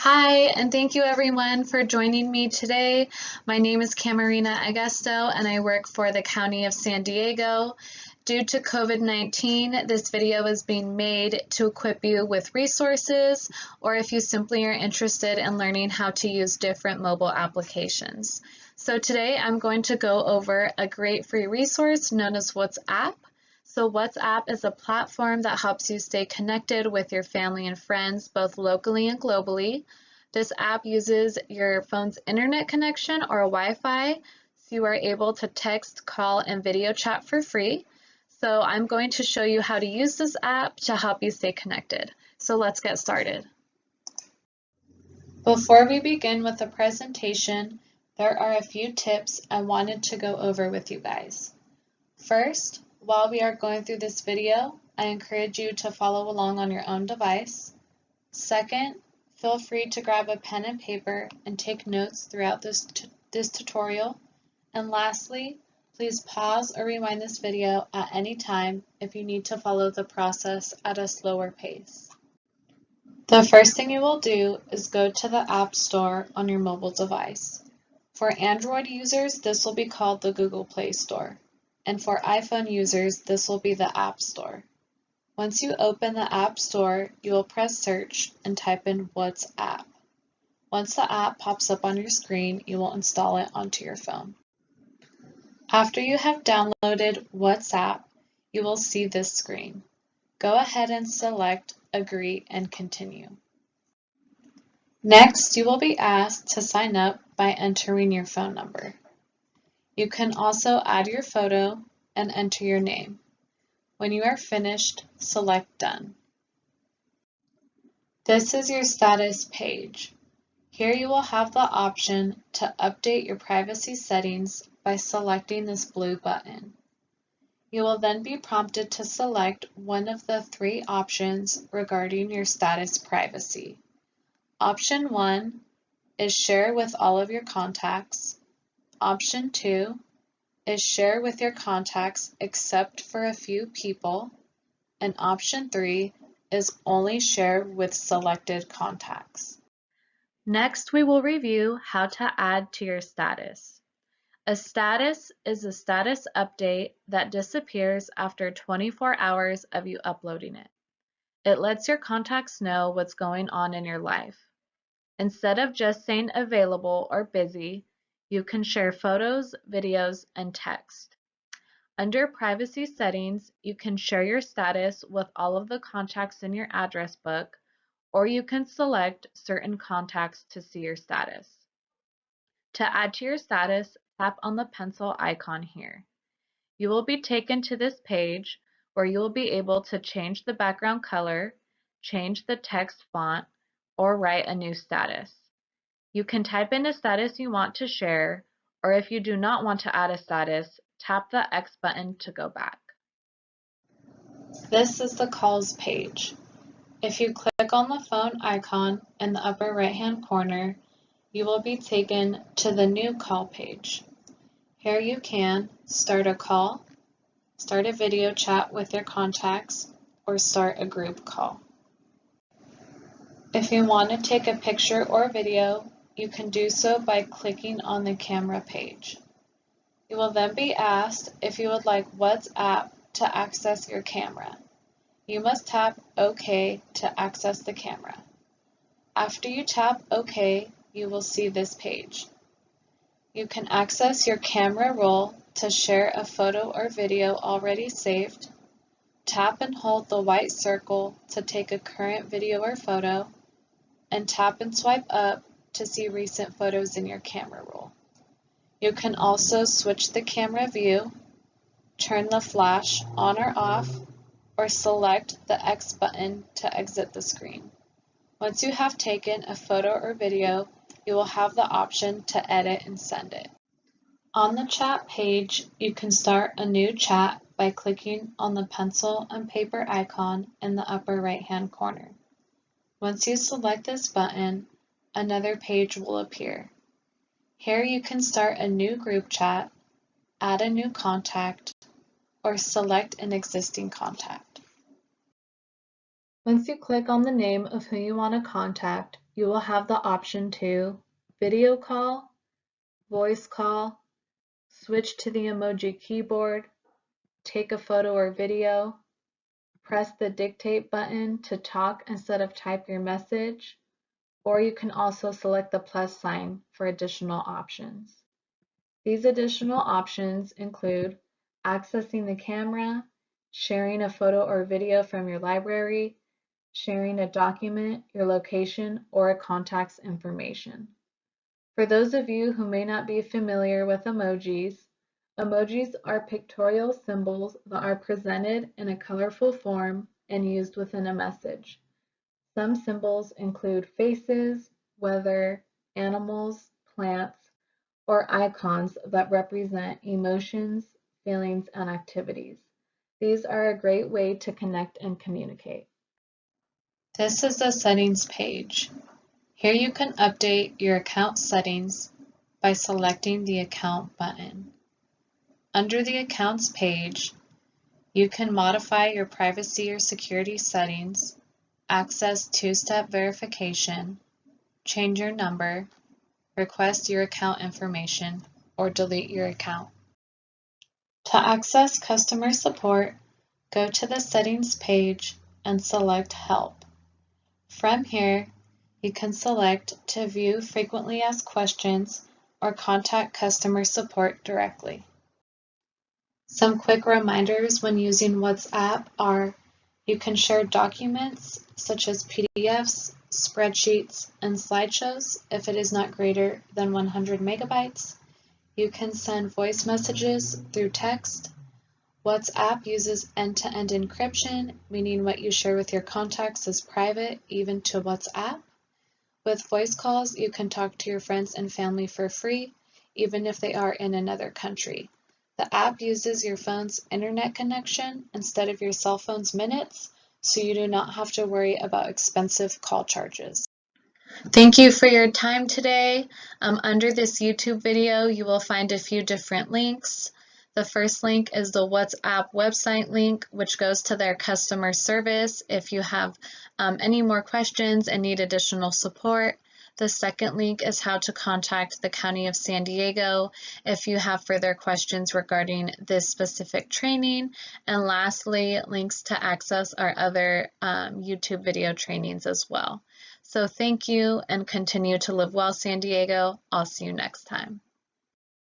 Hi, and thank you everyone for joining me today. My name is Camarina Augusto, and I work for the County of San Diego. Due to COVID-19, this video is being made to equip you with resources, or if you simply are interested in learning how to use different mobile applications. So today I'm going to go over a great free resource known as WhatsApp. So WhatsApp is a platform that helps you stay connected with your family and friends, both locally and globally. This app uses your phone's internet connection or Wi-Fi, so you are able to text, call, and video chat for free. So I'm going to show you how to use this app to help you stay connected. So let's get started. Before we begin with the presentation, there are a few tips I wanted to go over with you guys. First, while we are going through this video, I encourage you to follow along on your own device. Second, feel free to grab a pen and paper and take notes throughout this tutorial. And lastly, please pause or rewind this video at any time if you need to follow the process at a slower pace. The first thing you will do is go to the App Store on your mobile device. For Android users, this will be called the Google Play Store. And for iPhone users, this will be the App Store. Once you open the App Store, you will press search and type in WhatsApp. Once the app pops up on your screen, you will install it onto your phone. After you have downloaded WhatsApp, you will see this screen. Go ahead and select Agree and Continue. Next, you will be asked to sign up by entering your phone number. You can also add your photo and enter your name. When you are finished, select Done. This is your status page. Here you will have the option to update your privacy settings by selecting this blue button. You will then be prompted to select one of the three options regarding your status privacy. Option 1 is Share with all of your contacts. Option 2 is Share with your contacts except for a few people. And option 3 is Only share with selected contacts. Next, we will review how to add to your status. A status is a status update that disappears after 24 hours of you uploading it. It lets your contacts know what's going on in your life. Instead of just saying available or busy, you can share photos, videos, and text. Under Privacy Settings, you can share your status with all of the contacts in your address book, or you can select certain contacts to see your status. To add to your status, tap on the pencil icon here. You will be taken to this page where you will be able to change the background color, change the text font, or write a new status. You can type in a status you want to share, or if you do not want to add a status, tap the X button to go back. This is the calls page. If you click on the phone icon in the upper right-hand corner, you will be taken to the new call page. Here you can start a call, start a video chat with your contacts, or start a group call. If you want to take a picture or video, you can do so by clicking on the camera page. You will then be asked if you would like WhatsApp to access your camera. You must tap OK to access the camera. After you tap OK, you will see this page. You can access your camera roll to share a photo or video already saved. Tap and hold the white circle to take a current video or photo, and tap and swipe up to see recent photos in your camera roll. You can also switch the camera view, turn the flash on or off, or select the X button to exit the screen. Once you have taken a photo or video, you will have the option to edit and send it. On the chat page, you can start a new chat by clicking on the pencil and paper icon in the upper right-hand corner. Once you select this button, another page will appear. Here you can start a new group chat, add a new contact, or select an existing contact. Once you click on the name of who you want to contact, you will have the option to video call, voice call, switch to the emoji keyboard, take a photo or video, press the dictate button to talk instead of type your message, or you can also select the plus sign for additional options. These additional options include accessing the camera, sharing a photo or video from your library, sharing a document, your location, or a contact's information. For those of you who may not be familiar with emojis, emojis are pictorial symbols that are presented in a colorful form and used within a message. Some symbols include faces, weather, animals, plants, or icons that represent emotions, feelings, and activities. These are a great way to connect and communicate. This is the settings page. Here you can update your account settings by selecting the account button. Under the accounts page, you can modify your privacy or security settings, access two-step verification, change your number, request your account information, or delete your account. To access customer support, go to the settings page and select Help. From here, you can select to view frequently asked questions or contact customer support directly. Some quick reminders when using WhatsApp are you can share documents such as PDFs, spreadsheets, and slideshows if it is not greater than 100 megabytes. You can send voice messages through text. WhatsApp uses end-to-end encryption, meaning what you share with your contacts is private, even to WhatsApp. With voice calls, you can talk to your friends and family for free, even if they are in another country. The app uses your phone's internet connection instead of your cell phone's minutes, so you do not have to worry about expensive call charges. Thank you for your time today. Under this YouTube video, you will find a few different links. The first link is the WhatsApp website link, which goes to their customer service if you have any more questions and need additional support. The second link is how to contact the County of San Diego if you have further questions regarding this specific training. And lastly, links to access our other YouTube video trainings as well. So thank you and continue to live well, San Diego. I'll see you next time.